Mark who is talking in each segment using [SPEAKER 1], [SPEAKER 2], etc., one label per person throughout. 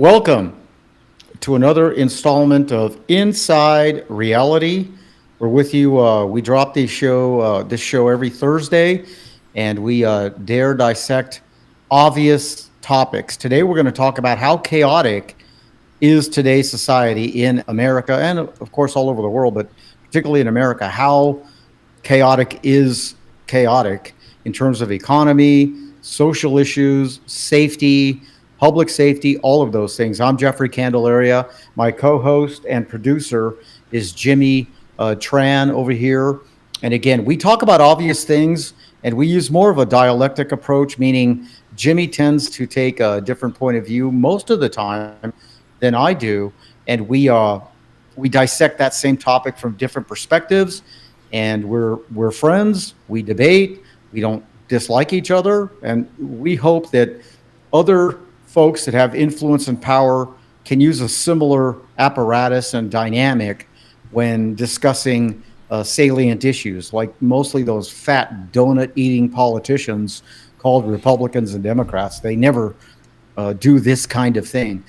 [SPEAKER 1] Welcome to another installment of Inside Reality. We're with you. We drop this show every Thursday, and we dare dissect obvious topics. Today, we're going to talk about how chaotic is today's society in America, and of course, all over the world, but particularly in America. How chaotic is chaotic in terms of economy, social issues, safety, public safety, all of those things. I'm Jeffrey Candelaria. My co-host and producer is Jimmy Tran over here. And again, we talk about obvious things, and we use more of a dialectic approach, meaning Jimmy tends to take a different point of view most of the time than I do, and we dissect that same topic from different perspectives. And we're friends. We debate. We don't dislike each other, and we hope that other folks that have influence and power can use a similar apparatus and dynamic when discussing salient issues, like mostly those fat donut eating politicians called Republicans and Democrats. They never do this kind of thing.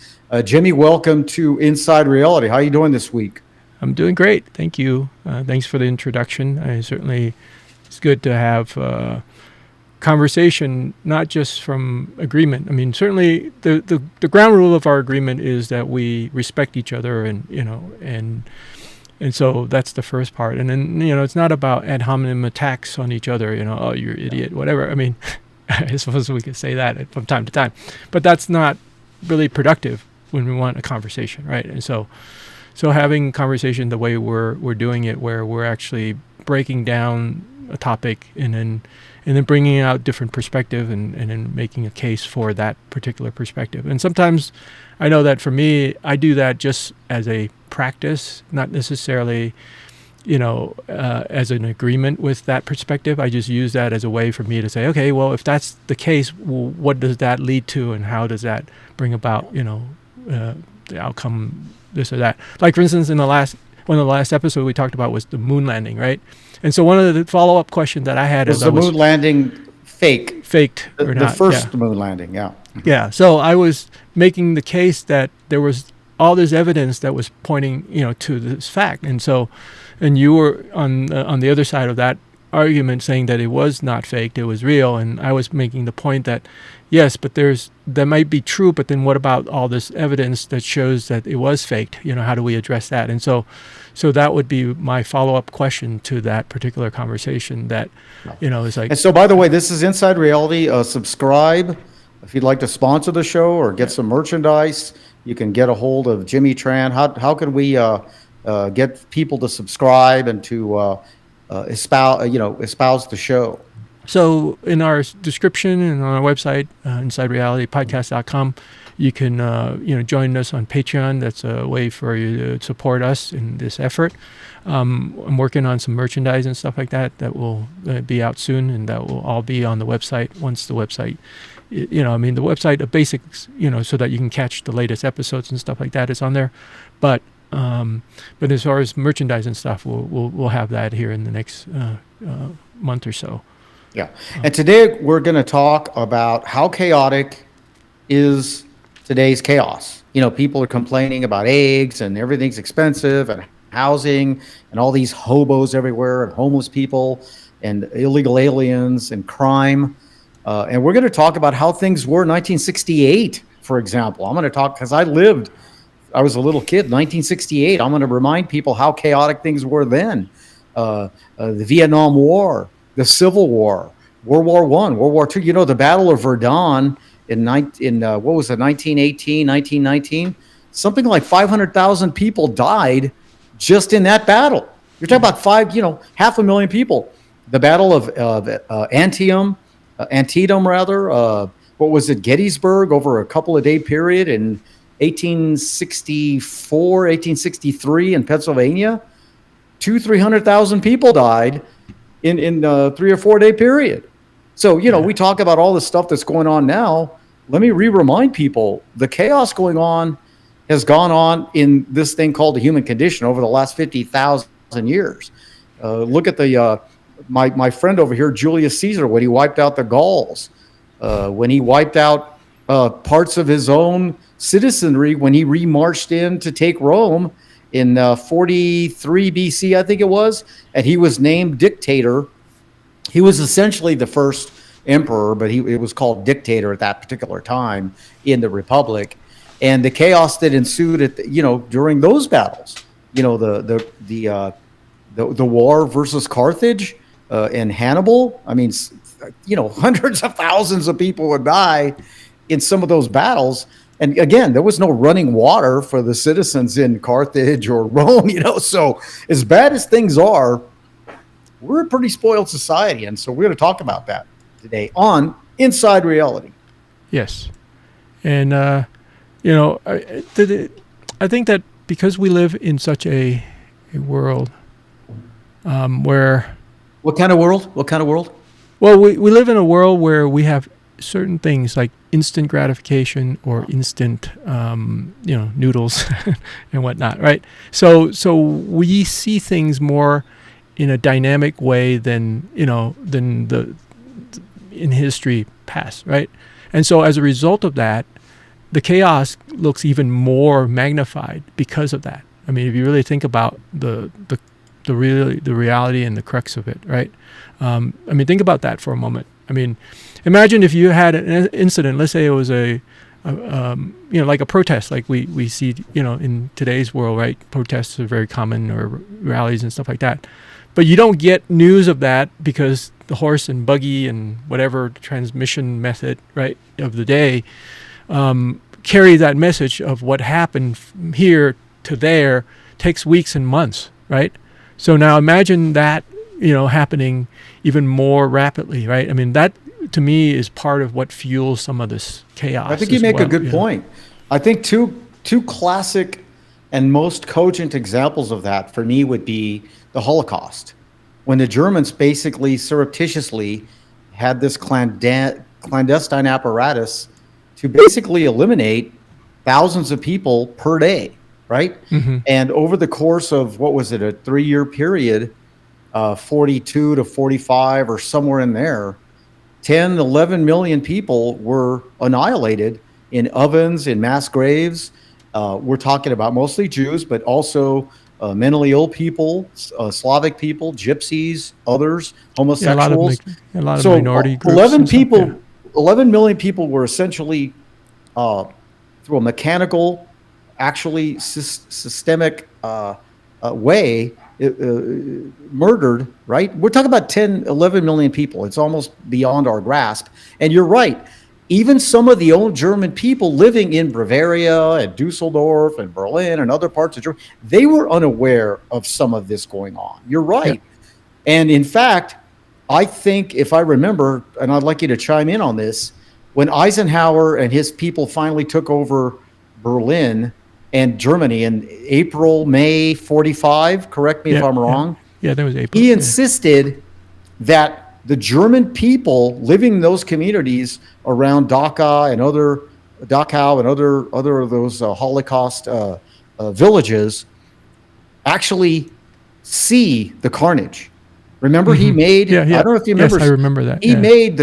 [SPEAKER 1] Jimmy, welcome to Inside Reality. How are you doing this week?
[SPEAKER 2] I'm doing great. Thank you. Thanks for the introduction. It's good to have conversation, not just from agreement. I mean, certainly the ground rule of our agreement is that we respect each other, and so that's the first part. And then, it's not about ad hominem attacks on each other, oh, you're an idiot, whatever. I mean, I suppose we could say that from time to time, but that's not really productive when we want a conversation, right? And so having conversation the way we're doing it, where we're actually breaking down a topic and then bringing out different perspective and then making a case for that particular perspective. And sometimes I know that for me, I do that just as a practice, not necessarily, as an agreement with that perspective. I just use that as a way for me to say, okay, well, if that's the case, well, what does that lead to, and how does that bring about, the outcome, this or that. Like, for instance, one of the last episodes we talked about was the moon landing, right? And so one of the follow-up questions that I had
[SPEAKER 1] was the moon landing faked
[SPEAKER 2] or not?
[SPEAKER 1] The first moon landing, yeah.
[SPEAKER 2] Yeah. So I was making the case that there was all this evidence that was pointing, to this fact, and you were on the other side of that argument, saying that it was not faked, it was real. And I was making the point that yes, but that might be true, but then what about all this evidence that shows that it was faked? How do we address that? And so that would be my follow-up question to that particular conversation, that is like.
[SPEAKER 1] And so, by the way, this is Inside Reality. Subscribe if you'd like to sponsor the show or get some merchandise. You can get a hold of Jimmy Tran. How can we get people to subscribe and to espouse the show?
[SPEAKER 2] So in our description and on our website, InsideRealityPodcast.com, you can join us on Patreon. That's a way for you to support us in this effort. I'm working on some merchandise and stuff like that will be out soon, and that will all be on the website once the website, the website, the basics, so that you can catch the latest episodes and stuff like that is on there. But as far as merchandise and stuff, we'll have that here in the next month or so.
[SPEAKER 1] Yeah. And today we're going to talk about how chaotic is today's chaos. People are complaining about eggs and everything's expensive and housing and all these hobos everywhere and homeless people and illegal aliens and crime. And we're going to talk about how things were in 1968, for example. I'm going to talk because I was a little kid, 1968. I'm going to remind people how chaotic things were then. The Vietnam War, the Civil War, World War I, World War II. The Battle of Verdun in 1918, 1919? Something like 500,000 people died just in that battle. You're talking about 500,000 people. The Battle of Antietam, what was it, Gettysburg, over a couple of day period in 1864, 1863 in Pennsylvania. 300,000 people died in a 3 or 4 day period. So, we talk about all the stuff that's going on now. Let me remind people, the chaos going on has gone on in this thing called the human condition over the last 50,000 years. Look at my friend over here, Julius Caesar, when he wiped out the Gauls, when he wiped out parts of his own citizenry when he remarched in to take Rome in 43 BC, I think it was, and he was named dictator. He was essentially the first emperor, but it was called dictator at that particular time in the Republic. And the chaos that ensued during those battles, the war versus Carthage and Hannibal. I mean, hundreds of thousands of people would die in some of those battles. And again, there was no running water for the citizens in Carthage or Rome, So as bad as things are, we're a pretty spoiled society. And so we're going to talk about that today on Inside Reality.
[SPEAKER 2] Yes. And, I think that because we live in such a world where...
[SPEAKER 1] What kind of world?
[SPEAKER 2] Well, we live in a world where we have certain things like instant gratification or instant, noodles and whatnot, right? So we see things more in a dynamic way than in history past, right? And so as a result of that, the chaos looks even more magnified because of that. I mean, if you really think about the reality and the crux of it, right? Think about that for a moment. I mean, imagine if you had an incident. Let's say it was like a protest, like we see, in today's world, right? Protests are very common, or rallies and stuff like that. But you don't get news of that because the horse and buggy and whatever transmission method, right, of the day, carry that message of what happened from here to there takes weeks and months, right? So now imagine that, happening even more rapidly, right? I mean, that to me is part of what fuels some of this chaos.
[SPEAKER 1] I think you make a good point. I think two classic and most cogent examples of that for me would be the Holocaust, when the Germans basically surreptitiously had this clandestine apparatus to basically eliminate thousands of people per day, right? Mm-hmm. And over the course of, what was it, a 3-year period, 42 to 45 or somewhere in there, 10, 11 million people were annihilated in ovens, in mass graves. We're talking about mostly Jews, but also mentally ill people, Slavic people, gypsies, others, homosexuals.
[SPEAKER 2] A lot of minority groups.
[SPEAKER 1] 11 million people were essentially, through a mechanical, actually systemic way, murdered, right? We're talking about 10, 11 million people. It's almost beyond our grasp. And you're right. Even some of the old German people living in Bavaria and Dusseldorf and Berlin and other parts of Germany, they were unaware of some of this going on. You're right. Yeah. And in fact, I think, if I remember, and I'd like you to chime in on this, when Eisenhower and his people finally took over Berlin and Germany in May 45, correct me if I'm wrong.
[SPEAKER 2] Yeah, that was April.
[SPEAKER 1] He insisted that the German people living in those communities around Dachau and other of those Holocaust villages actually see the carnage. Remember, he made, I don't know if you remember.
[SPEAKER 2] Yes, I remember that.
[SPEAKER 1] He made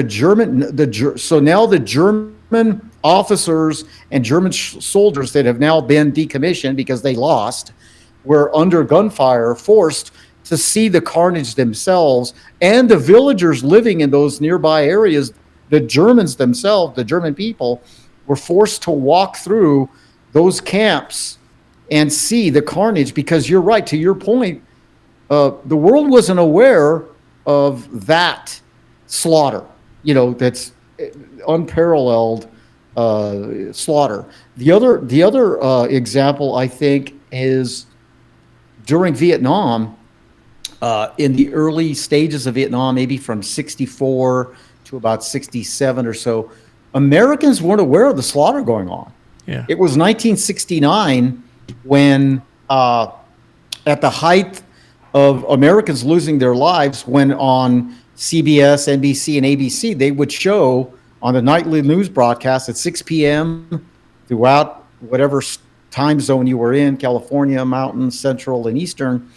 [SPEAKER 1] so now the German officers and German soldiers that have now been decommissioned because they lost were under gunfire, forced to see the carnage themselves, and the villagers living in those nearby areas, the Germans themselves, the German people, were forced to walk through those camps and see the carnage, because you're right, to your point, the world wasn't aware of that slaughter, that's unparalleled slaughter. The other example, I think, is during Vietnam, in the early stages of Vietnam, maybe from 64 to about 67 or so, Americans weren't aware of the slaughter going on.
[SPEAKER 2] Yeah.
[SPEAKER 1] It was 1969 when, at the height of Americans losing their lives, when on CBS, NBC, and ABC, they would show on the nightly news broadcast at 6 p.m. throughout whatever time zone you were in, California, Mountain, Central, and Eastern,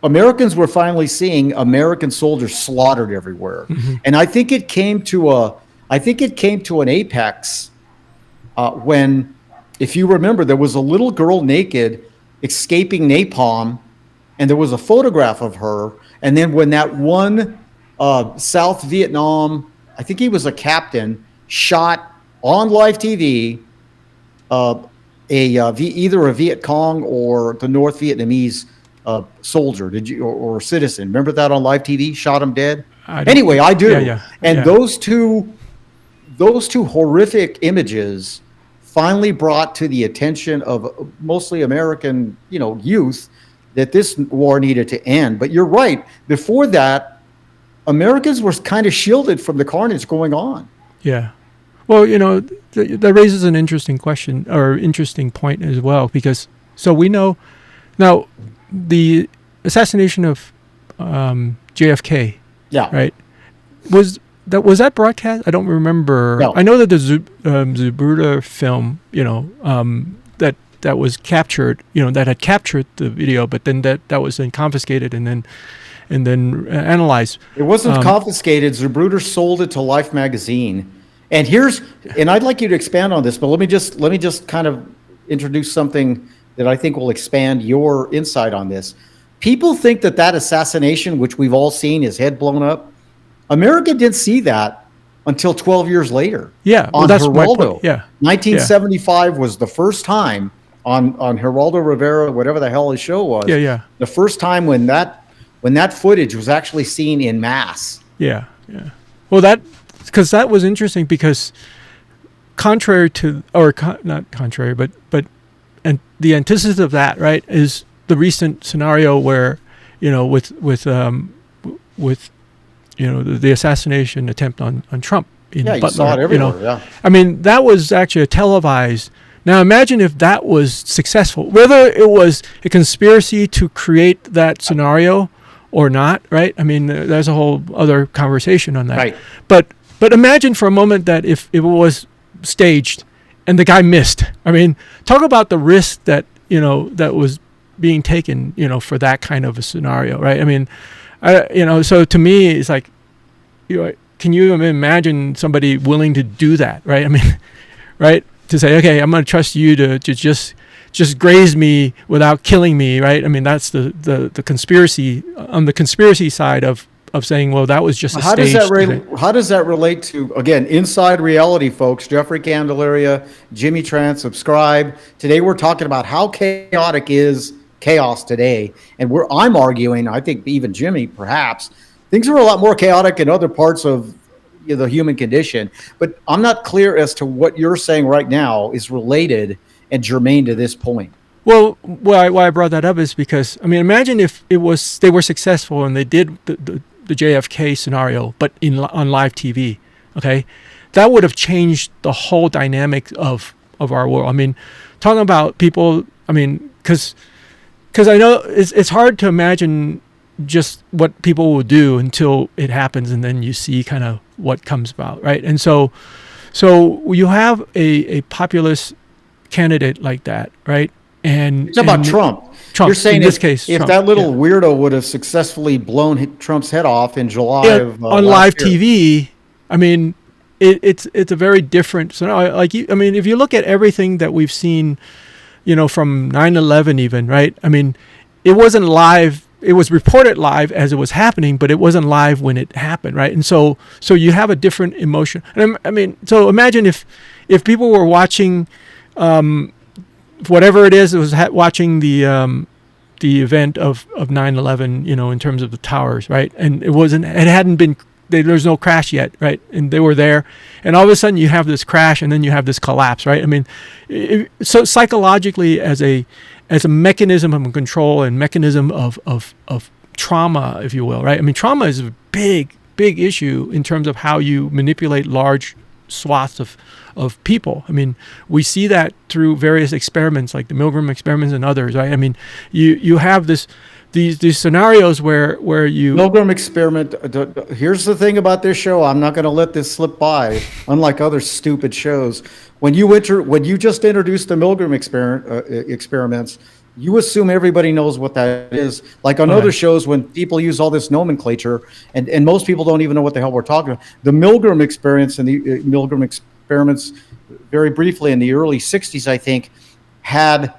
[SPEAKER 1] Americans were finally seeing American soldiers slaughtered everywhere. Mm-hmm. And I think it came to an apex when, if you remember, there was a little girl naked escaping napalm, and there was a photograph of her. And then when that one South Vietnam, I think he was a captain, shot on live TV either a Viet Cong or the North Vietnamese soldier, did you, or citizen? Remember that on live TV? Shot him dead.
[SPEAKER 2] I don't
[SPEAKER 1] Anyway,
[SPEAKER 2] think,
[SPEAKER 1] I do.
[SPEAKER 2] yeah,
[SPEAKER 1] And
[SPEAKER 2] yeah,
[SPEAKER 1] those two horrific images finally brought to the attention of mostly American, youth, that this war needed to end. But you're right. Before that, Americans were kind of shielded from the carnage going on.
[SPEAKER 2] yeah. Well, that raises an interesting question or interesting point as well, because so we know now the assassination of JFK,
[SPEAKER 1] Yeah.
[SPEAKER 2] right? Was that broadcast? I don't remember.
[SPEAKER 1] No.
[SPEAKER 2] I know that the Zabruta film, that was captured, that had captured the video, but then that was then confiscated and then analyzed.
[SPEAKER 1] It wasn't confiscated. Zabruder sold it to Life magazine. And I'd like you to expand on this, but let me just kind of introduce something that I think will expand your insight on this. People think that assassination, which we've all seen, his head blown up, America didn't see that until 12 years later.
[SPEAKER 2] Yeah, well,
[SPEAKER 1] on
[SPEAKER 2] that's my
[SPEAKER 1] Geraldo.
[SPEAKER 2] point. Yeah.
[SPEAKER 1] 1975 was the first time on Geraldo Rivera, whatever the hell his show was.
[SPEAKER 2] Yeah, yeah.
[SPEAKER 1] The first time when that footage was actually seen in mass.
[SPEAKER 2] Yeah, yeah. Well, because that was interesting, because contrary to, not contrary, but and the antithesis of that, right, is the recent scenario where, with the assassination attempt on Trump in
[SPEAKER 1] Yeah, you
[SPEAKER 2] Butler.
[SPEAKER 1] saw it everywhere. Yeah.
[SPEAKER 2] I mean, that was actually a televised. Now imagine if that was successful, whether it was a conspiracy to create that scenario or not, right? I mean, there's a whole other conversation on that.
[SPEAKER 1] Right.
[SPEAKER 2] But imagine for a moment that if it was staged and the guy missed. I mean, talk about the risk that was being taken, for that kind of a scenario, right? I mean, so to me, it's like, can you imagine somebody willing to do that, right? I mean, right? To say, okay, I'm going to trust you to just graze me without killing me, right? I mean, that's the conspiracy, on the conspiracy side of saying, well, that was just a stage.
[SPEAKER 1] How does that relate to, again, Inside Reality, folks? Jeffrey Candelaria, Jimmy Tran, subscribe. Today we're talking about how chaotic is chaos today, and I'm arguing, I think even Jimmy, perhaps, things are a lot more chaotic in other parts of the human condition. But I'm not clear as to what you're saying right now is related and germane to this point.
[SPEAKER 2] Well, why I brought that up is because, I mean, imagine if they were successful and they did the JFK scenario, but on live TV, okay? That would have changed the whole dynamic of our world. I mean, talking about people, I mean, because I know it's hard to imagine just what people will do until it happens, and then you see kind of what comes about, right? And so you have a populist candidate like that, right? And
[SPEAKER 1] it's about Trump. You're saying
[SPEAKER 2] in this case,
[SPEAKER 1] if
[SPEAKER 2] Trump,
[SPEAKER 1] that little weirdo would have successfully blown Trump's head off in July
[SPEAKER 2] on live TV, I mean, it's a very different. So I mean, if you look at everything that we've seen, from 9/11 even, right? I mean, it wasn't live. It was reported live as it was happening, but it wasn't live when it happened, right? And so you have a different emotion. And I mean, so imagine if people were watching, whatever it is, it was watching the event of 9/11, in terms of the towers, right? And it hadn't been, there was no crash yet, right? And they were there, and all of a sudden you have this crash, and then you have this collapse, right? I mean, so psychologically, as a mechanism of control and mechanism of trauma, if you will, right? I mean, trauma is a big issue in terms of how you manipulate large swaths of people. I mean, we see that through various experiments like the Milgram experiments and others, right? I mean, you have these scenarios where you
[SPEAKER 1] Milgram experiment. Here's the thing about this show. I'm not going to let this slip by. Unlike other stupid shows, when you just introduced the Milgram experiments, you assume everybody knows what that is. Like on other shows, when people use all this nomenclature, and most people don't even know what the hell we're talking about. The Milgram experience and the Milgram experiments very briefly in the early 60s, I think, had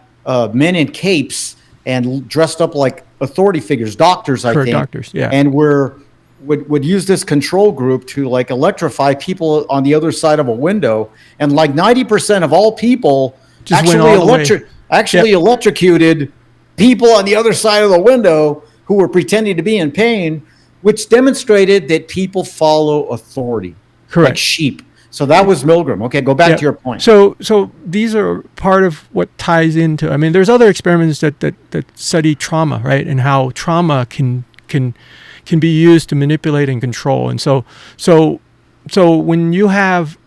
[SPEAKER 1] men in capes and dressed up like authority figures, doctors, I
[SPEAKER 2] Correct,
[SPEAKER 1] think,
[SPEAKER 2] doctors. Yeah.
[SPEAKER 1] and would use this control group to like electrify people on the other side of a window, and like 90% of all people
[SPEAKER 2] Just went all the way. Yep.
[SPEAKER 1] actually electrocuted people on the other side of the window who were pretending to be in pain, which demonstrated that people follow authority like
[SPEAKER 2] Correct.
[SPEAKER 1] sheep. So that was Milgram. Okay, go back
[SPEAKER 2] Yeah.
[SPEAKER 1] to your point.
[SPEAKER 2] So these are part of what ties into. I mean, there's other experiments that study trauma, right, and how trauma can be used to manipulate and control. And so when you have,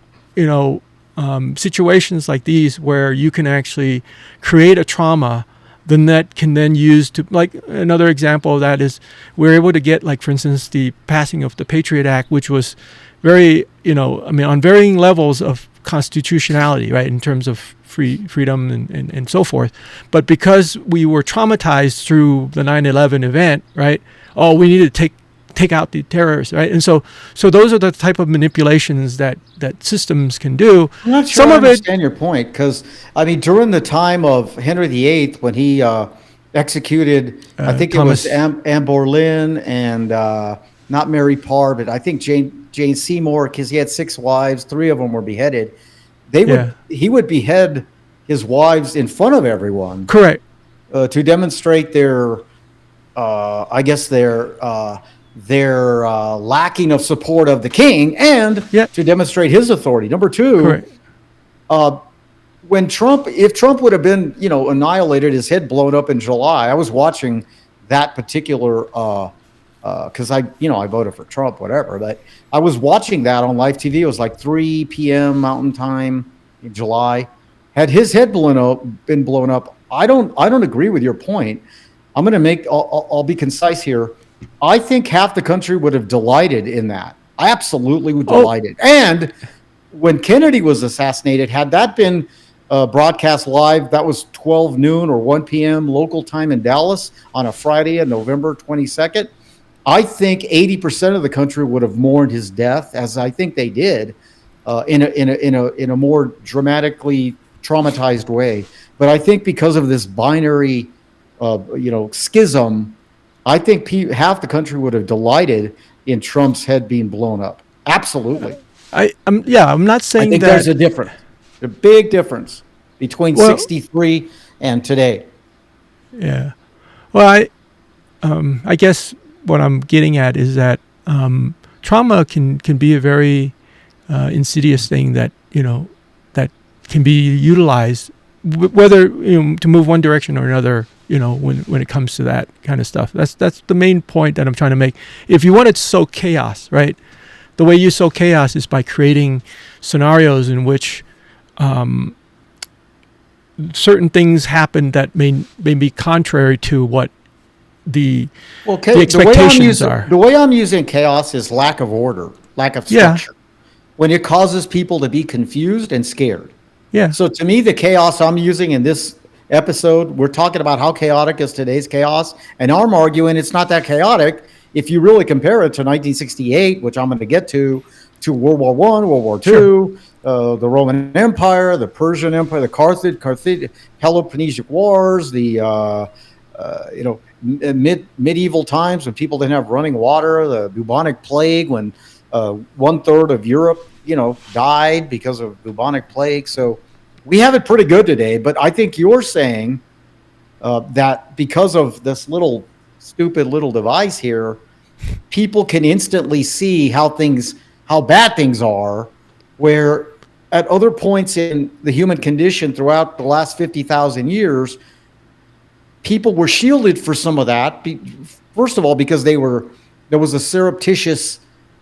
[SPEAKER 2] situations like these where you can actually create a trauma, then that can then use to, like, another example of that is we're able to get, like, for instance, the passing of the Patriot Act, which was very, on varying levels of constitutionality, right, in terms of freedom and so forth. But because we were traumatized through the 9/11 event, right, we needed to take out the terrorists, right? And so those are the type of manipulations that systems can do.
[SPEAKER 1] I'm not sure I understand your point, because I mean, during the time of Henry VIII, when he executed, I think
[SPEAKER 2] Thomas,
[SPEAKER 1] it was Anne Boleyn and not Mary Parr, but I think Jane Seymour, because he had 6 wives, 3 of them were beheaded. He would behead his wives in front of everyone.
[SPEAKER 2] Correct.
[SPEAKER 1] To demonstrate their, I guess their lacking of support of the king, and to demonstrate his authority. Number 2, if Trump would have been, annihilated, his head blown up in July. I was watching that particular, because I voted for Trump, whatever. But I was watching that on live TV. It was like 3 p.m. Mountain Time in July. Had his head been blown up, I don't agree with your point. I'll be concise here. I think half the country would have delighted in that. I absolutely would delighted. And when Kennedy was assassinated, had that been broadcast live, that was 12 noon or 1 p.m. local time in Dallas on a Friday on November 22nd. I think 80% of the country would have mourned his death, as I think they did, in a more dramatically traumatized way. But I think because of this binary, schism, I think half the country would have delighted in Trump's head being blown up. Absolutely.
[SPEAKER 2] I'm not saying
[SPEAKER 1] I think
[SPEAKER 2] that
[SPEAKER 1] there's a big difference between 63 and today.
[SPEAKER 2] Yeah. Well, I guess what I'm getting at is that trauma can be a very insidious thing that that can be utilized, whether to move one direction or another. When it comes to that kind of stuff, that's the main point that I'm trying to make. If you want to sow chaos, right, the way you sow chaos is by creating scenarios in which certain things happen that may be contrary to what the expectations are.
[SPEAKER 1] The way I'm using chaos is lack of order, lack of structure. When it causes people to be confused and scared.
[SPEAKER 2] Yeah.
[SPEAKER 1] So to me, the chaos I'm using in this episode, we're talking about how chaotic is today's chaos, and I'm arguing it's not that chaotic if you really compare it to 1968, which I'm going to get to World War I, World War II, the Roman Empire, the Persian Empire, the Carthage Peloponnesic Wars, the medieval times when people didn't have running water, the bubonic plague, when 1/3 of Europe, died because of bubonic plague. So we have it pretty good today, but I think you're saying that because of this stupid little device here, people can instantly see how bad things are, where at other points in the human condition throughout the last 50,000 years, people were shielded for some of that. First of all, because there was a surreptitious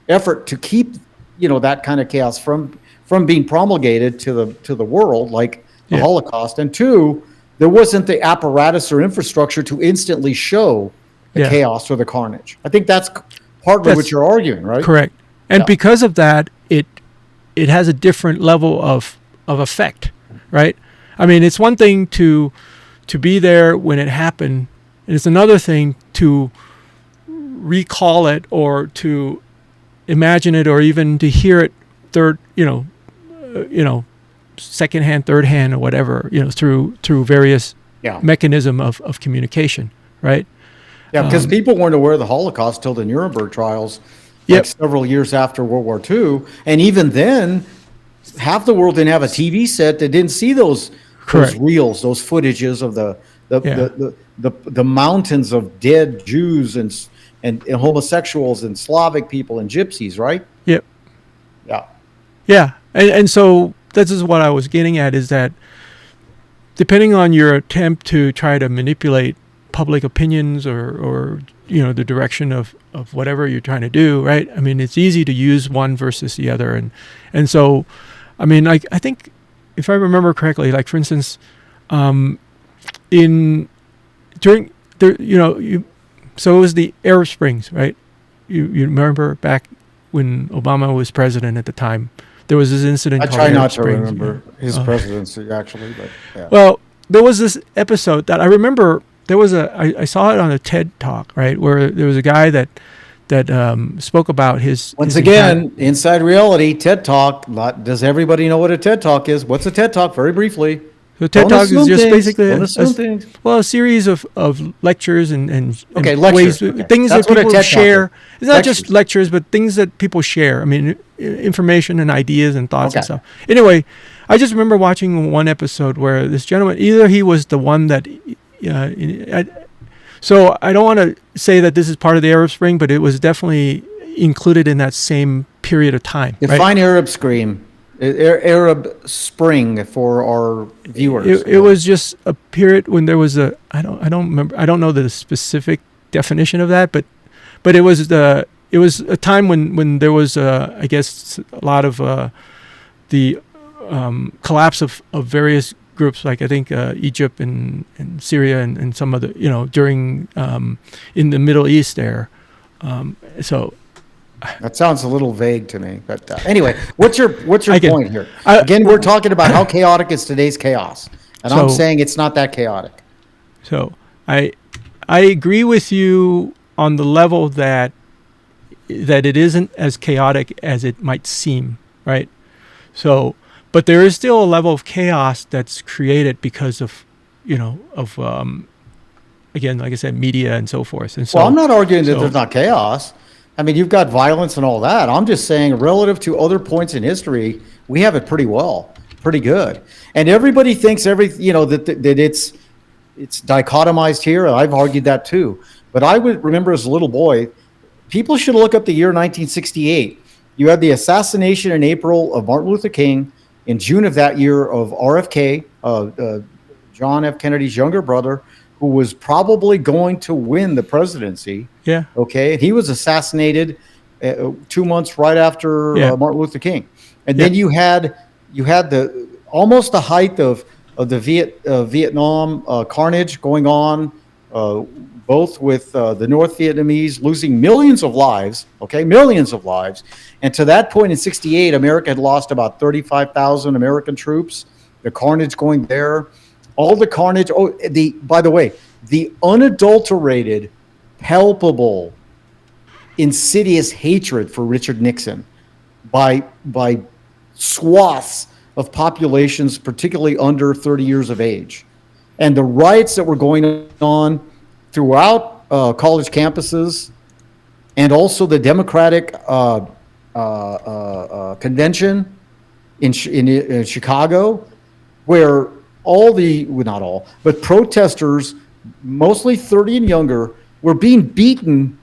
[SPEAKER 1] effort to keep, that kind of chaos from being promulgated to the world, like the Holocaust. And 2, there wasn't the apparatus or infrastructure to instantly show the chaos or the carnage. I think that's part of what you're arguing, right?
[SPEAKER 2] Correct. And because of that, it has a different level of effect, right? I mean, it's one thing to be there when it happened, and it's another thing to recall it or to imagine it or even to hear it you know, secondhand, third hand, or whatever, you know, through various
[SPEAKER 1] Yeah.
[SPEAKER 2] mechanism of communication, right?
[SPEAKER 1] Yeah, because people weren't aware of the Holocaust till the Nuremberg trials, like
[SPEAKER 2] Yep.
[SPEAKER 1] several years after World War II. And even then, half the world didn't have a TV set that didn't see those
[SPEAKER 2] Correct.
[SPEAKER 1] reels, those footages of
[SPEAKER 2] Yeah.
[SPEAKER 1] the mountains of dead Jews and homosexuals and Slavic people and gypsies, right?
[SPEAKER 2] Yep.
[SPEAKER 1] Yeah.
[SPEAKER 2] Yeah. And so this is what I was getting at, is that depending on your attempt to try to manipulate public opinions or you know, the direction of whatever you're trying to do, right? I mean, it's easy to use one versus the other. And so, I mean, I think if I remember correctly, like for instance, in during the, you know, so it was the Arab Springs, right? You remember back when Obama was president at the time, there was this incident
[SPEAKER 1] I
[SPEAKER 2] called
[SPEAKER 1] try
[SPEAKER 2] Arab
[SPEAKER 1] not to
[SPEAKER 2] Springs.
[SPEAKER 1] remember his presidency, actually, but yeah.
[SPEAKER 2] Well, there was this episode that I remember. There was I saw it on a TED Talk, right, where there was a guy that spoke about his.
[SPEAKER 1] Once
[SPEAKER 2] his
[SPEAKER 1] again, inside reality, TED Talk. Does everybody know what a TED Talk is? What's a TED Talk? Very briefly.
[SPEAKER 2] So TED
[SPEAKER 1] Don't
[SPEAKER 2] Talk is
[SPEAKER 1] assume
[SPEAKER 2] just
[SPEAKER 1] things.
[SPEAKER 2] basically
[SPEAKER 1] Don't assume things.
[SPEAKER 2] a series of lectures and
[SPEAKER 1] Okay,
[SPEAKER 2] ways,
[SPEAKER 1] lectures. Okay.
[SPEAKER 2] things
[SPEAKER 1] That's
[SPEAKER 2] that
[SPEAKER 1] what a
[SPEAKER 2] people
[SPEAKER 1] TED Talk
[SPEAKER 2] share.
[SPEAKER 1] is.
[SPEAKER 2] It's not
[SPEAKER 1] Lectures.
[SPEAKER 2] just lectures, but things that people share. I mean, information and ideas and thoughts and
[SPEAKER 1] Okay.
[SPEAKER 2] stuff. Anyway, I just remember watching one episode where this gentleman, either he was the one that, so I don't want to say that this is part of the Arab Spring, but it was definitely included in that same period of time. Right?
[SPEAKER 1] Define Arab Scream. Arab Spring for our viewers.
[SPEAKER 2] It was just a period when there was I don't remember, I don't know the specific definition of that, but it was a time when there was I guess a lot of the collapse of various groups, like I think Egypt and Syria and some other, you know, during in the Middle East there. So
[SPEAKER 1] That sounds a little vague to me, but anyway, what's your point here?
[SPEAKER 2] I-
[SPEAKER 1] Again, we're talking about how chaotic is today's chaos, and I'm
[SPEAKER 2] So-
[SPEAKER 1] saying it's not that chaotic.
[SPEAKER 2] So I agree with you on the level that it isn't as chaotic as it might seem, right? So, but there is still a level of chaos that's created because of, you know, of again, like I said, media and so forth. And so,
[SPEAKER 1] Well, I'm not arguing that
[SPEAKER 2] so-
[SPEAKER 1] there's not chaos. I mean, you've got violence and all that. I'm just saying, relative to other points in history, we have it pretty well, pretty good. And everybody thinks that it's dichotomized here. I've argued that too. But I would remember as a little boy, people should look up the year 1968. You had the assassination in April of Martin Luther King. In June of that year of RFK, John F. Kennedy's younger brother, who was probably going to win the presidency.
[SPEAKER 2] yeah,
[SPEAKER 1] Okay, and he was assassinated 2 months right after
[SPEAKER 2] Yeah.
[SPEAKER 1] Martin Luther King, and then you had the almost the height of the Vietnam carnage going on, both with the North Vietnamese losing millions of lives. Okay, millions of lives, and to that point in '68, America had lost about 35,000 American troops. The carnage going there. All the carnage. Oh, by the way, the unadulterated, palpable, insidious hatred for Richard Nixon by swaths of populations, particularly under 30 years of age, and the riots that were going on throughout college campuses, and also the Democratic convention in Chicago, where not all, but protesters, mostly 30 and younger, were being beaten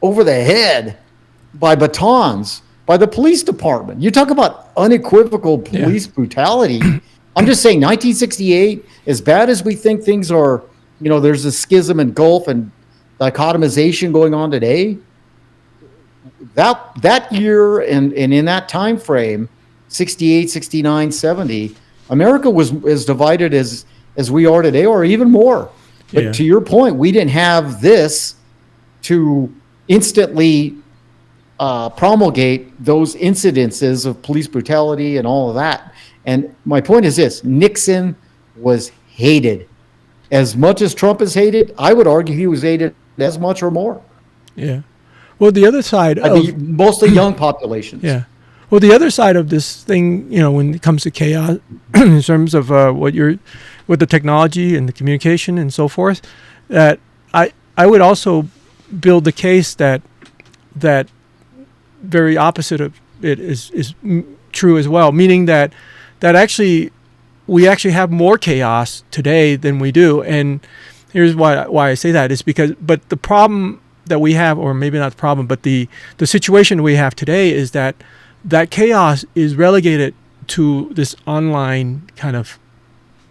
[SPEAKER 1] over the head by batons by the police department. You talk about unequivocal police brutality. I'm just saying 1968, as bad as we think things are, you know, there's a schism and gulf and dichotomization going on today. That year and in that time frame, 68, 69, 70, America was as divided as we are today, or even more. But to your point, we didn't have this to instantly promulgate those incidences of police brutality and all of that. And my point is this: Nixon was hated as much as Trump is hated. I would argue he was hated as much or more.
[SPEAKER 2] Yeah. Well, the other side
[SPEAKER 1] I mean, mostly young populations.
[SPEAKER 2] Yeah. Well, the other side of this thing, when it comes to chaos, in terms of with the technology and the communication and so forth, that I would also build the case that very opposite of it is true as well, meaning that actually we actually have more chaos today than we do. And here's why I say that is but the problem that we have, or maybe not the problem, but the situation we have today is that chaos is relegated to this online kind of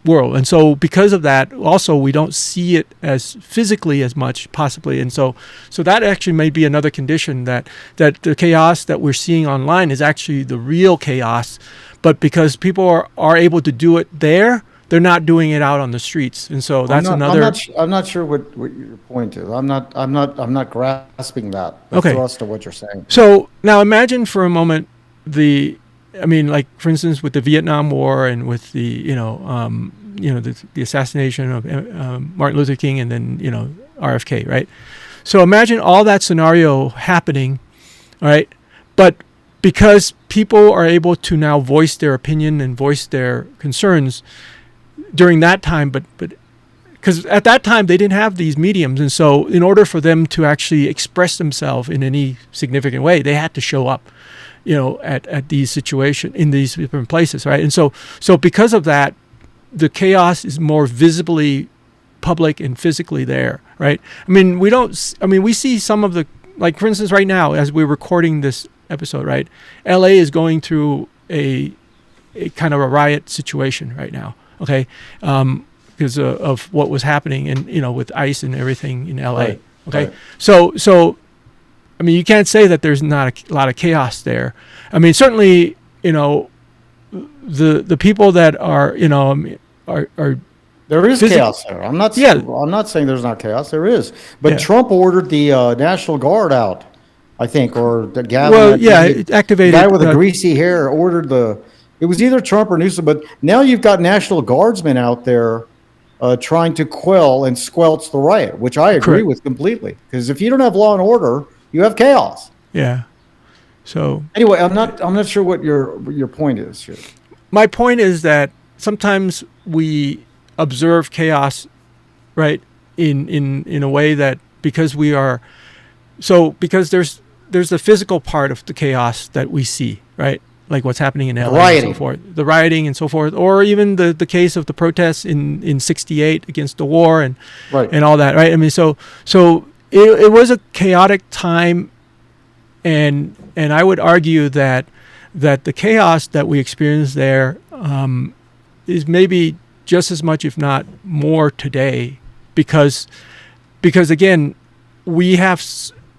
[SPEAKER 2] world. And so because of that, also we don't see it as physically as much possibly. And so that actually may be another condition that the chaos that we're seeing online is actually the real chaos. But because people are able to do it there, they're not doing it out on the streets. And so that's another.
[SPEAKER 1] I'm not sure what your point is. I'm not grasping the thrust of what you're saying.
[SPEAKER 2] So now imagine for a moment like for instance, with the Vietnam War and with the the assassination of Martin Luther King and then RFK, right? So imagine all that scenario happening, all right? But because people are able to now voice their opinion and voice their concerns during that time, but because at that time they didn't have these mediums, and so in order for them to actually express themselves in any significant way, they had to show up, at these situations in these different places, right? And so because of that, the chaos is more visibly public and physically there, right? We see some of the, like for instance, right now as we're recording this episode, right? LA is going through a kind of a riot situation right now, okay? Because of what was happening and with ICE and everything in LA,
[SPEAKER 1] right.
[SPEAKER 2] Okay?
[SPEAKER 1] Right.
[SPEAKER 2] So you can't say that there's not a lot of chaos there. Certainly, the people that are are
[SPEAKER 1] there is chaos there. I'm not saying there's not chaos. There is. But Trump ordered the National Guard out, I think, or the guy.
[SPEAKER 2] Well, it activated.
[SPEAKER 1] The guy with the greasy hair ordered it was either Trump or Newsom, but now you've got National Guardsmen out there trying to quell and squelch the riot, which I agree with completely. Because if you don't have law and order, you have chaos.
[SPEAKER 2] Yeah. So
[SPEAKER 1] anyway, I'm not sure what your point is here.
[SPEAKER 2] My point is that sometimes we observe chaos, right, in a way that because there's the physical part of the chaos that we see, right, like what's happening in LA and so forth, the rioting and so forth, or even the case of the protests in '68 against the war and all that, right? So it was a chaotic time, and I would argue that the chaos that we experienced there is maybe just as much, if not more, today, because again, we have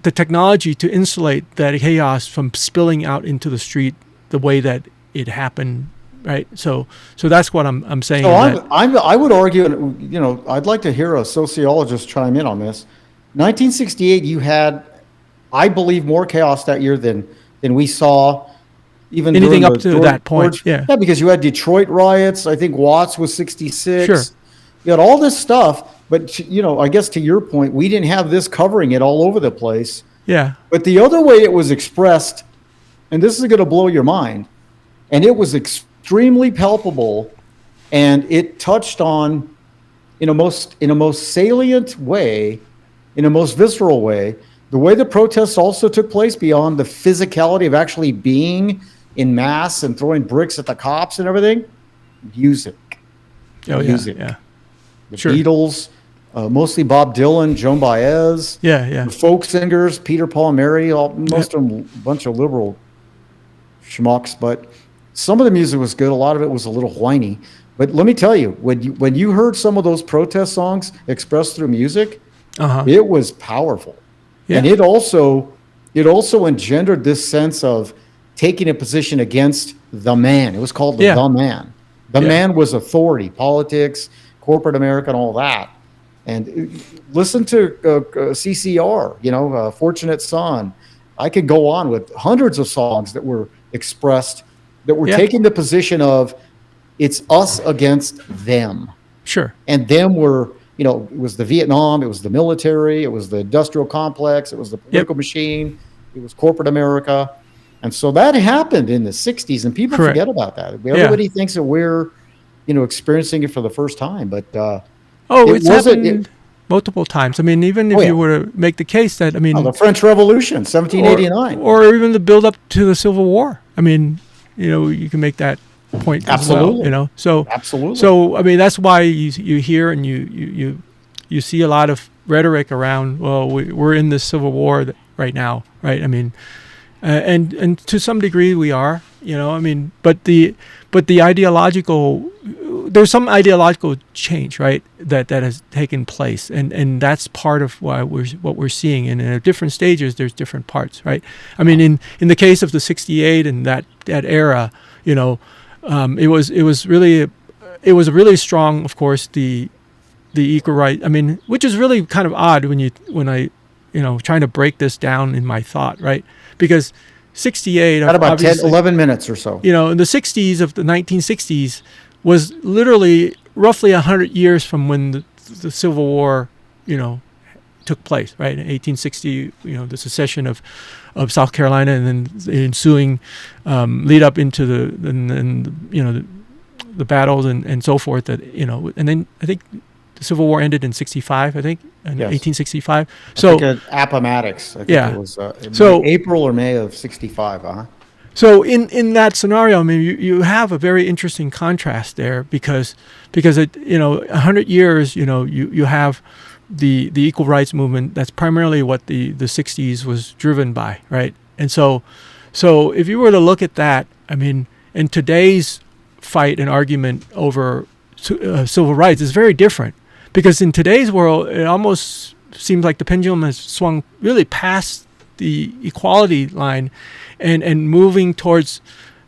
[SPEAKER 2] the technology to insulate that chaos from spilling out into the street the way that it happened, right? So that's what I'm saying.
[SPEAKER 1] So I would argue, I'd like to hear a sociologist chime in on this. 1968, you had, I believe, more chaos that year than we saw even
[SPEAKER 2] anything up to that point. Yeah,
[SPEAKER 1] because you had Detroit riots. I think Watts was 66.
[SPEAKER 2] Sure.
[SPEAKER 1] You had all this stuff, but I guess to your point, we didn't have this covering it all over the place.
[SPEAKER 2] Yeah.
[SPEAKER 1] But the other way it was expressed, and this is going to blow your mind, and it was extremely palpable, and it touched on, in a most salient way, in a most visceral way, the way the protests also took place beyond the physicality of actually being in mass and throwing bricks at the cops and everything. Music. Music.
[SPEAKER 2] Yeah.
[SPEAKER 1] The Beatles, mostly Bob Dylan, Joan Baez.
[SPEAKER 2] Yeah.
[SPEAKER 1] The folk singers, Peter, Paul, and Mary, most of them a bunch of liberal schmucks, but some of the music was good. A lot of it was a little whiny. But let me tell you, when you heard some of those protest songs expressed through music, it was powerful. Yeah. And it also engendered this sense of taking a position against the man. It was called the man. The man was authority, politics, corporate America, and all that. And listen to CCR, Fortunate Son. I could go on with hundreds of songs that were expressed, that were taking the position of it's us against them.
[SPEAKER 2] Sure.
[SPEAKER 1] And them were, it was the Vietnam, it was the military, it was the industrial complex, it was the political machine, it was corporate America. And so that happened in the 60s, and people
[SPEAKER 2] Correct.
[SPEAKER 1] forget about that.
[SPEAKER 2] Yeah.
[SPEAKER 1] Everybody thinks that we're, experiencing it for the first time, but
[SPEAKER 2] Oh,
[SPEAKER 1] it
[SPEAKER 2] it's
[SPEAKER 1] wasn't.
[SPEAKER 2] happened multiple times. I mean, even
[SPEAKER 1] Oh
[SPEAKER 2] if
[SPEAKER 1] yeah,
[SPEAKER 2] you were to make the case that, I mean,
[SPEAKER 1] the French Revolution,
[SPEAKER 2] or
[SPEAKER 1] 1789.
[SPEAKER 2] or even the build up to the Civil War. I mean, you can make that point as well.
[SPEAKER 1] Absolutely,
[SPEAKER 2] So
[SPEAKER 1] absolutely.
[SPEAKER 2] I mean, that's why you hear and you see a lot of rhetoric around. Well, we're in this Civil War right now, right? I mean, and to some degree we are. I mean, but the ideological, there's some ideological change, right, that has taken place, and that's part of what we're seeing. And in different stages, there's different parts, right? I mean, in the case of the '68 and that era, it was really strong, of course, the equal right. I mean, which is really kind of odd when I trying to break this down in my thought, right? Because 68,
[SPEAKER 1] Got about 10,
[SPEAKER 2] obviously,
[SPEAKER 1] 11 minutes or so.
[SPEAKER 2] in the 60s of the 1960s was literally roughly 100 years from when the Civil War, took place, right? In 1860, the secession of South Carolina, and then the ensuing lead up into the battles and so forth. That and then I think the Civil War ended in 65. I think in
[SPEAKER 1] Yes.
[SPEAKER 2] 1865.
[SPEAKER 1] I
[SPEAKER 2] So
[SPEAKER 1] think at Appomattox. I think
[SPEAKER 2] Yeah.
[SPEAKER 1] it was
[SPEAKER 2] So-
[SPEAKER 1] April or May of 65.
[SPEAKER 2] So in that scenario, I mean, you have a very interesting contrast there because it 100 years, you have the equal rights movement. That's primarily what the 60s was driven by, right? And so if you were to look at that, I mean, in today's fight and argument over civil rights is very different, because in today's world, it almost seems like the pendulum has swung really past the equality line and moving towards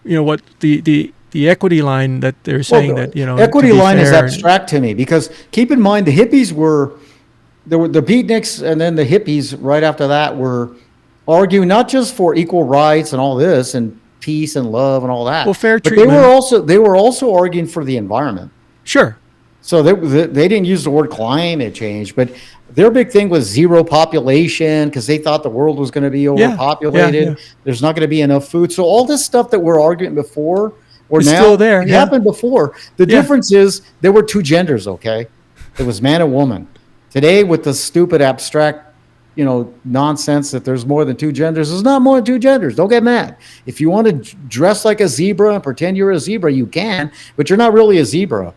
[SPEAKER 2] what the equity line that they're saying that
[SPEAKER 1] equity
[SPEAKER 2] to be
[SPEAKER 1] line is
[SPEAKER 2] fair.
[SPEAKER 1] abstract to me, because keep in mind the hippies were there were the beatniks, and then the hippies right after that were arguing not just for equal rights and all this and peace and love and all that.
[SPEAKER 2] Well, fair
[SPEAKER 1] but
[SPEAKER 2] treatment.
[SPEAKER 1] they were also arguing for the environment.
[SPEAKER 2] Sure.
[SPEAKER 1] So they didn't use the word climate change, but their big thing was zero population, because they thought the world was going to be overpopulated.
[SPEAKER 2] yeah.
[SPEAKER 1] There's not going to be enough food. So all this stuff that we're arguing before or
[SPEAKER 2] It's
[SPEAKER 1] now,
[SPEAKER 2] still there,
[SPEAKER 1] it
[SPEAKER 2] yeah.
[SPEAKER 1] happened before. The
[SPEAKER 2] Yeah.
[SPEAKER 1] difference is there were two genders, okay? It was man and woman. Today, with the stupid abstract, nonsense that there's more than two genders, there's not more than two genders. Don't get mad. If you want to dress like a zebra and pretend you're a zebra, you can, but you're not really a zebra.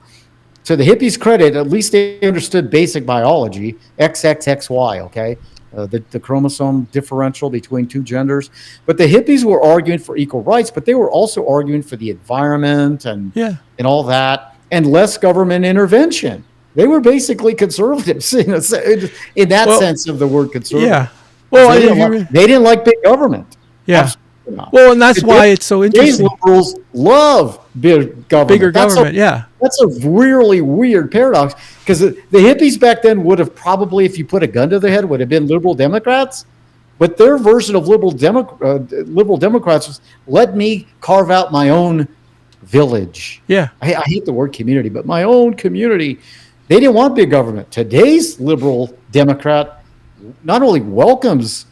[SPEAKER 1] To the hippies' credit, at least they understood basic biology, XXXY, okay? The chromosome differential between two genders. But the hippies were arguing for equal rights, but they were also arguing for the environment and all that, and less government intervention. They were basically conservatives in that sense of the word conservative.
[SPEAKER 2] Yeah. Well,
[SPEAKER 1] They didn't like big government.
[SPEAKER 2] yeah.
[SPEAKER 1] Absolutely not.
[SPEAKER 2] Well, and that's why it's so
[SPEAKER 1] Today's
[SPEAKER 2] interesting.
[SPEAKER 1] liberals love big government.
[SPEAKER 2] Bigger government, yeah.
[SPEAKER 1] That's a really weird paradox, because the hippies back then would have probably, if you put a gun to their head, would have been liberal Democrats. But their version of liberal Democrats was, let me carve out my own village.
[SPEAKER 2] Yeah.
[SPEAKER 1] I hate the word community, but my own community. They didn't want big government. Today's liberal Democrat not only welcomes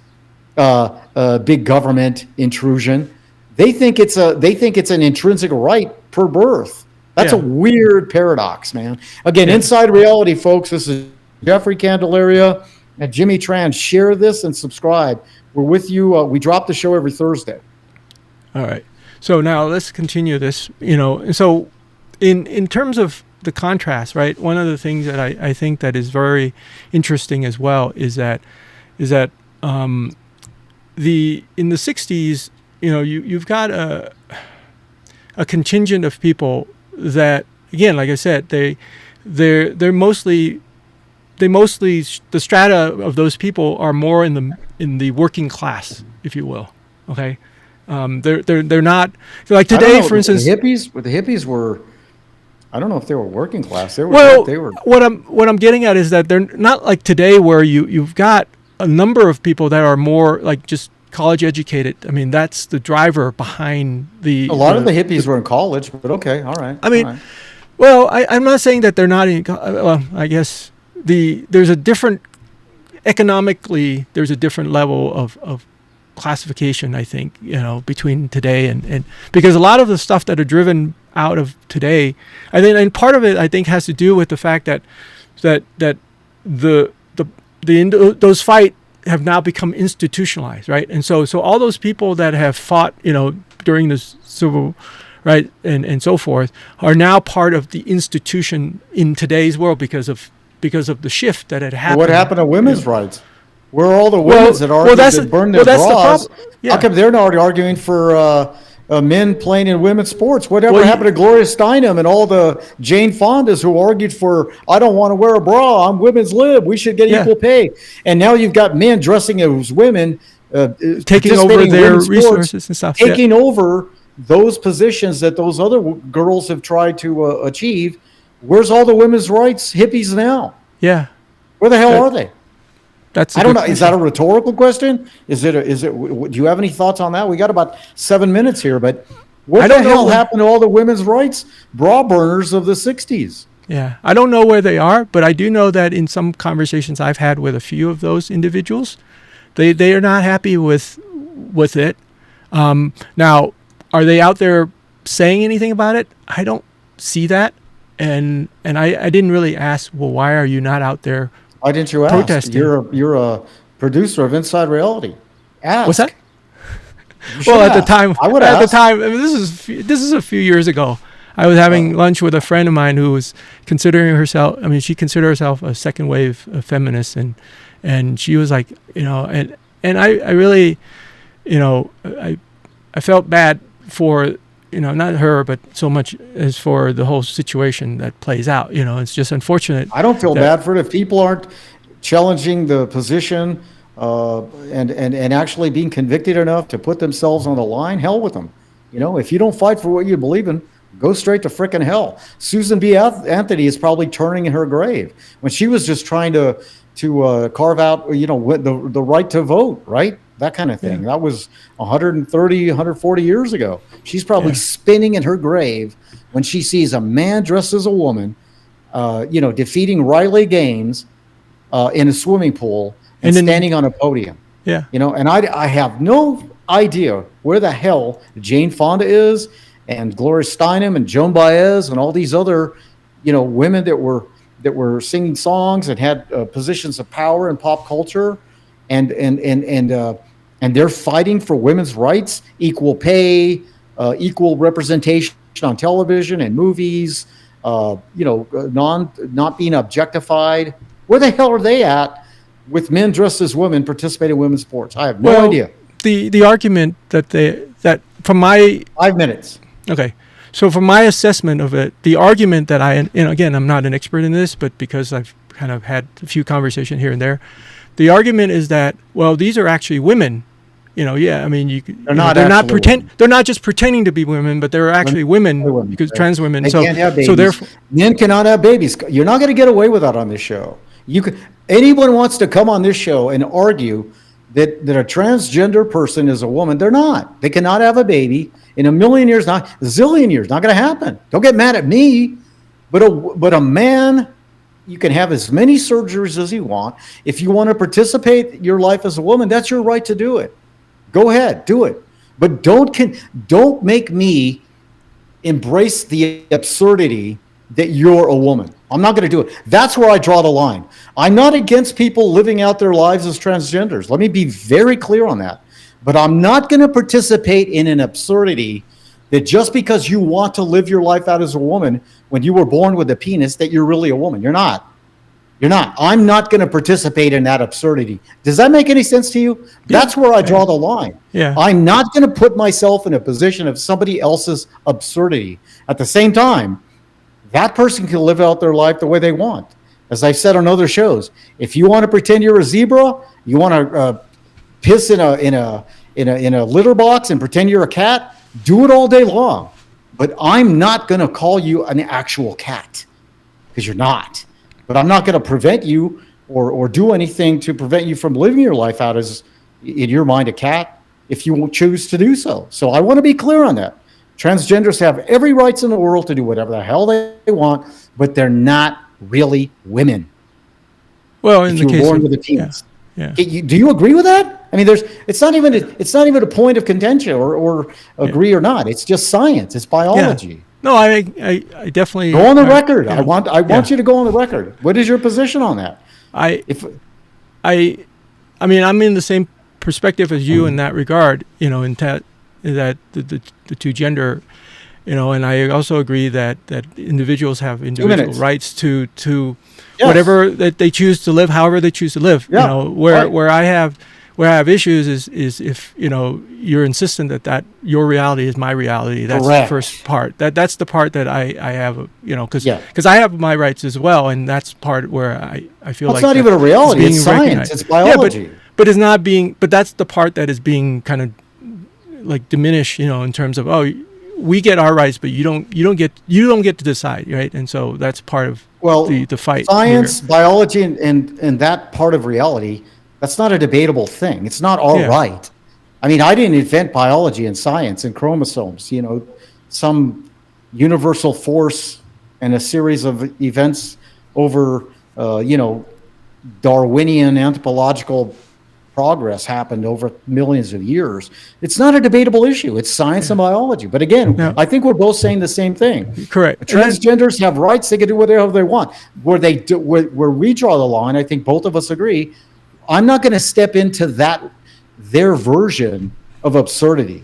[SPEAKER 1] big government intrusion, they think it's an intrinsic right per birth. That's a weird paradox, man. Again, Inside Reality, folks. This is Jeffrey Candelaria and Jimmy Tran. Share this and subscribe. We're with you. We drop the show every Thursday.
[SPEAKER 2] All right. So now let's continue this. So in terms of the contrast, right? One of the things that I think that is very interesting as well is that in the 60s, you've got a contingent of people that, again, like I said, they're mostly the strata of those people are more in the working class, if you will. Okay, they're not like today, for instance.
[SPEAKER 1] The hippies were. I don't know if they were working class. They were.
[SPEAKER 2] What I'm getting at is that they're not like today, where you've got a number of people that are more like just college educated. I mean, that's the driver behind a
[SPEAKER 1] lot of the hippies were in college, but okay, all right.
[SPEAKER 2] I mean,
[SPEAKER 1] all right.
[SPEAKER 2] Well, I'm not saying that they're not in. Well, I guess there's a different economically. There's a different level of classification, I think, between today and because a lot of the stuff that are driven out of today, I think, and part of it, I think, has to do with the fact that those fight have now become institutionalized, right? And so all those people that have fought, during the civil, right, and so forth, are now part of the institution in today's world because of the shift that had happened.
[SPEAKER 1] What happened to women's rights? Where are all the women that argued that burned their bras?
[SPEAKER 2] Yeah.
[SPEAKER 1] How come they're not arguing for men playing in women's sports? Whatever happened to Gloria Steinem and all the Jane Fondas who argued for, I don't want to wear a bra, I'm women's lib, we should get equal pay. And now you've got men dressing as women,
[SPEAKER 2] taking over their resources and stuff.
[SPEAKER 1] Taking over those positions that those other girls have tried to achieve. Where's all the women's rights hippies now?
[SPEAKER 2] Yeah.
[SPEAKER 1] Where the hell are they?
[SPEAKER 2] I
[SPEAKER 1] don't know. Is that a rhetorical question? Is it? Do you have any thoughts on that? We got about 7 minutes here, but what the hell happened to all the women's rights bra burners of the 60s?
[SPEAKER 2] Yeah, I don't know where they are, but I do know that in some conversations I've had with a few of those individuals, they are not happy with it. Now, are they out there saying anything about it? I don't see that, and I didn't really ask. Well, why are you not out there?
[SPEAKER 1] Why didn't you ask?
[SPEAKER 2] Protesting.
[SPEAKER 1] You're a producer of Inside Reality. Ask.
[SPEAKER 2] What's that? Well, at the time, this is a few years ago. I was having lunch with a friend of mine who was considering herself. I mean, she considered herself a second wave feminist, and she was like, and I really, I felt bad for, not her, but so much as for the whole situation that plays out. It's just unfortunate.
[SPEAKER 1] I don't feel bad for it if people aren't challenging the position and actually being convicted enough to put themselves on the line. Hell with them. If you don't fight for what you believe in, go straight to frickin' hell. Susan B. Anthony is probably turning in her grave when she was just trying to carve out, the right to vote, right? That kind of thing. Yeah. That was 130, 140 years ago. She's probably spinning in her grave when she sees a man dressed as a woman, defeating Riley Gaines in a swimming pool and then standing on a podium.
[SPEAKER 2] Yeah.
[SPEAKER 1] And I have no idea where the hell Jane Fonda is and Gloria Steinem and Joan Baez and all these other, women that were singing songs and had positions of power in pop culture, and they're fighting for women's rights, equal pay, equal representation on television and movies, not being objectified. Where the hell are they at with men dressed as women participating in women's sports? I have no idea.
[SPEAKER 2] The argument that from my
[SPEAKER 1] 5 minutes.
[SPEAKER 2] Okay. So from my assessment of it, the argument that again, I'm not an expert in this, but because I've kind of had a few conversations here and there, the argument is that, well, these are actually women. I mean, they're not just pretending to be women, but they're actually women because trans women.
[SPEAKER 1] They can't have babies. So therefore, men cannot have babies. You're not going to get away with that on this show. Anyone wants to come on this show and argue that a transgender person is a woman. They're not. They cannot have a baby in a million years, not a zillion years. Not going to happen. Don't get mad at me. But a man, you can have as many surgeries as you want. If you want to participate in your life as a woman, that's your right to do it. Go ahead, do it. But don't make me embrace the absurdity that you're a woman. I'm not going to do it. That's where I draw the line. I'm not against people living out their lives as transgenders. Let me be very clear on that. But I'm not going to participate in an absurdity that just because you want to live your life out as a woman when you were born with a penis, that you're really a woman. You're not. You're not. I'm not going to participate in that absurdity. Does that make any sense to you? That's where I draw the line.
[SPEAKER 2] Yeah.
[SPEAKER 1] I'm not going to put myself in a position of somebody else's absurdity. At the same time, that person can live out their life the way they want. As I've said on other shows, if you want to pretend you're a zebra, you want to piss in a litter box and pretend you're a cat, do it all day long. But I'm not going to call you an actual cat because you're not. But I'm not going to prevent you or do anything to prevent you from living your life out as, in your mind, a cat if you choose to do so. So I want to be clear on that. Transgenders have every rights in the world to do whatever the hell they want, but they're not really women.
[SPEAKER 2] Well, in the case
[SPEAKER 1] born with a penis.
[SPEAKER 2] Yeah.
[SPEAKER 1] Do you agree with that? I mean, it's not even a point of contention or agree or not. It's just science. It's biology.
[SPEAKER 2] Yeah. No, I definitely
[SPEAKER 1] Go on the record.
[SPEAKER 2] You know,
[SPEAKER 1] I want you to go on the record. What is your position on that?
[SPEAKER 2] I
[SPEAKER 1] If
[SPEAKER 2] I mean, I'm in the same perspective as you in that regard, you know, in that the two gender, you know, and I also agree that individuals have individual rights to
[SPEAKER 1] Yes.
[SPEAKER 2] whatever that they choose to live, however they choose to live.
[SPEAKER 1] Yeah.
[SPEAKER 2] You know, where I have issues is if, you know, you're insistent that your reality is my reality. That's
[SPEAKER 1] Correct.
[SPEAKER 2] the first part. That's the part that I have, you know, because
[SPEAKER 1] Yeah.
[SPEAKER 2] I have my rights as well, and that's part where I feel
[SPEAKER 1] Well,
[SPEAKER 2] like
[SPEAKER 1] it's not even a reality.
[SPEAKER 2] being
[SPEAKER 1] It's science.
[SPEAKER 2] recognized.
[SPEAKER 1] It's biology.
[SPEAKER 2] Yeah, but it's not being. But that's the part that is being kind of like diminished, you know, in terms of, oh, we get our rights, but you don't get to decide, right? And so that's part of the fight.
[SPEAKER 1] Science,
[SPEAKER 2] here.
[SPEAKER 1] biology, and that part of reality, that's not a debatable thing. It's not all right. I mean, I didn't invent biology and science and chromosomes, you know, some universal force and a series of events over, you know, Darwinian anthropological progress happened over millions of years. It's not a debatable issue. It's science and biology. But again, I think we're both saying the same thing.
[SPEAKER 2] Correct.
[SPEAKER 1] Transgenders have rights. They can do whatever they want. Where we draw the line, I think both of us agree, I'm not going to step into their version of absurdity.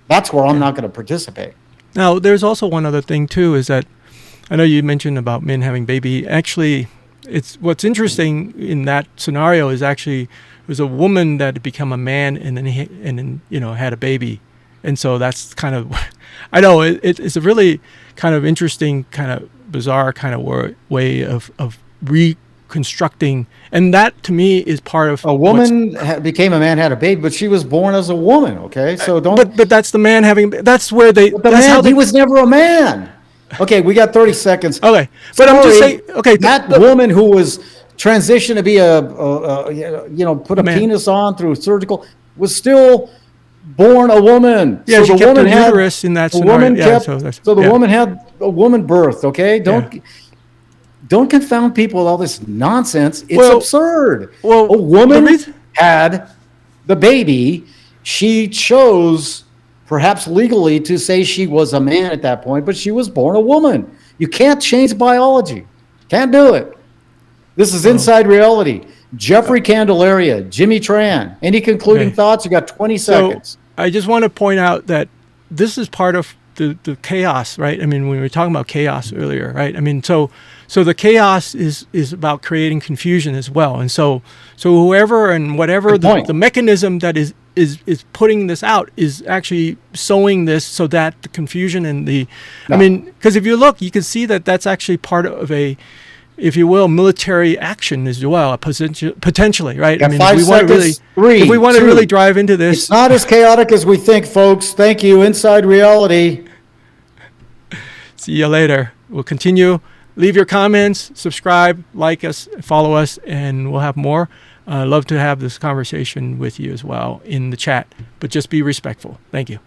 [SPEAKER 1] That's where I'm not going to participate.
[SPEAKER 2] Now, there's also one other thing too, is that I know you mentioned about men having baby. Actually, it's what's interesting in that scenario is actually it was a woman that had become a man and then you know, had a baby, and so that's kind of, I know it's a really kind of interesting, kind of bizarre kind of way of reconstructing, and that to me is part of
[SPEAKER 1] a woman became a man, had a baby, but she was born as a woman. Okay, so don't.
[SPEAKER 2] But that's the man having. That's where they. That's how
[SPEAKER 1] he was never a man. Okay, we got 30 seconds.
[SPEAKER 2] Okay, but I'm just saying. Okay,
[SPEAKER 1] that woman who was transitioned to be you know, put a penis on through surgical, was still born a woman.
[SPEAKER 2] Yeah, so she kept her uterus in that scenario.
[SPEAKER 1] The woman had a woman birth. Okay, don't confound people with all this nonsense. It's absurd.
[SPEAKER 2] Well,
[SPEAKER 1] a woman had the baby. She chose, perhaps legally, to say she was a man at that point, but she was born a woman. You can't change biology. Can't do it. This is Inside Reality. Jeffrey Candelaria, Jimmy Tran. Any concluding thoughts? You got 20 seconds.
[SPEAKER 2] So I just want to point out that this is part of the chaos, right? I mean, we were talking about chaos earlier, right? I mean, so the chaos is about creating confusion as well. And so whoever and whatever the mechanism that is putting this out is actually sowing this so that the confusion and I mean, because if you look, you can see that that's actually part of a, if you will, military action as well, potentially, right?
[SPEAKER 1] I mean, if we want to
[SPEAKER 2] really drive into this,
[SPEAKER 1] it's not as chaotic as we think, folks. Thank you. Inside Reality.
[SPEAKER 2] See you later. We'll continue. Leave your comments, subscribe, like us, follow us, and we'll have more. Love to have this conversation with you as well in the chat, but just be respectful. Thank you.